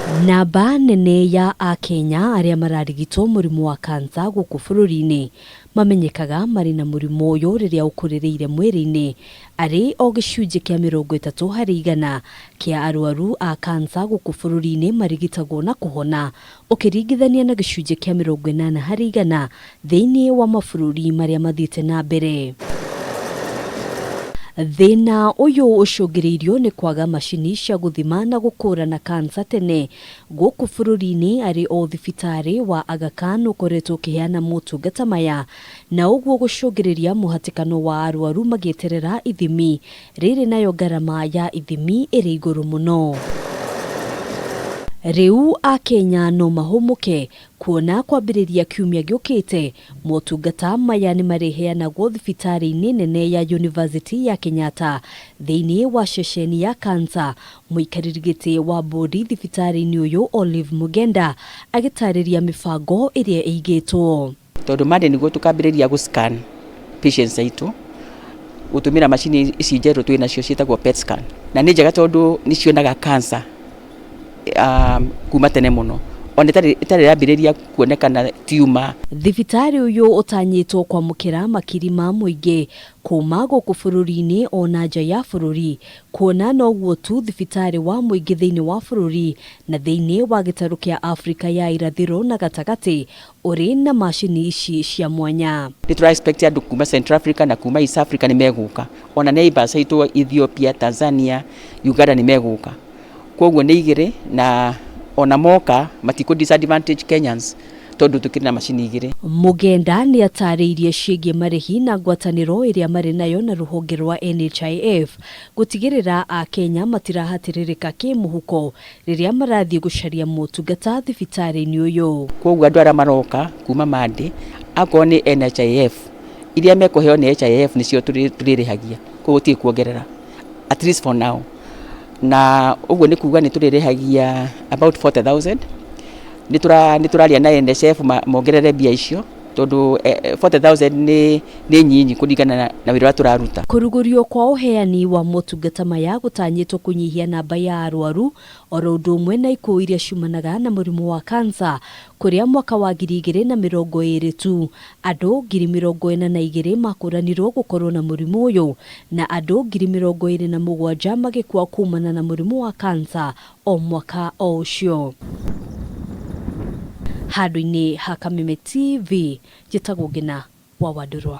Namba nene ya akenya aria mararigitwo murimu wa kansa guku bururi-ini mamenyekaga mari na murimu uyu riria ukuririire mwiri-ini ari o gicunji kia 30 hari 100 kia arwaru a kansa guku bururi-ini marigitagwo na kuhona ukiringithania na gicunji kia 80 hari 100 thiini wa mabururi maria mathiite na mbere. Thina uyu ucungiriirio ni kwaga macini cia guthima na gukurana kansa tene guku bururi-ini ari o thibitari wa Aga Khan ukoretwo ukiheana motungata maya na uguo gucungiriria muhatikano wa arwaru magieterera ithimi riri nayo garama ya ithimi iri iguru muno. Riu akenya no mahumuke kuona kwambiriria kiumia giukite motungata maya ni mariheanagwo thibitari-ini nene ya University ya Kenyatta thiini wa ceceni ya kansa. Muikaririgiti wa bodi thibitari-ini uyu Olive Mugenda agitariria mifango iria igitwo tondu mande niguo tukambiriria gu scan patients aitu utumira machine ici njeru twina cio cietagwo PET scan na ni njega tondu ni cionaga kansa kuma tene muno ona itari yambiriria kuonekana tumor. Thibitari uyu utanyitwo kwa mukira makiri ma muingi kuma guku bururi-ini ona nja ya bururi kuona no guo tu thibitari wa muingi thiini wa bururi na thiini wa gitaru kia Afrika ya irathiro na gatagati uri na machini ici cia mwanya. Ni tura expect andu kuma Central Africa na kuma East Africa ni meguka ona neighbors aitu Ethiopia, Tanzania, Uganda ni meguka koguo ni igire na ona moka matiko disadvantage Kenyans tondu tukiri na machini igire. Mugenda ni atariirie ciigie marihi na ngwataniro iria mari nayo na ruhonge rwa NHIF gutigirira akenya matirahatirika kimuhuko riria marathie gucaria motungata thibitari-ini uyu. Koguo andu aria maroka kuma mande ako ni NHIF iria mekuheo ni NHIF nicio turirihagia koguo ti kuongerera at least for now na uguo ni kuga ni turirihagia about 40,000 ni turaria na NSF mongerere bia icio tondu 40,000 ni nyinyi kuringana na wira turaruta. Kurugurio kwa uheani wa motungata maya gutanyitwo kunyihia namba ya arwaru oro undu umwe na ikuo iria ciumanaga na murimu wa kansa kuria mwaka wa 2020 tu andu 42 makuranirwo gukorwo na murimu uyu na andu 27 magikua kumana na murimu wa kansa o mwaka o ucio. Handu-ini ha Kameme TV, njitagwo Ngina wa Wadurwa.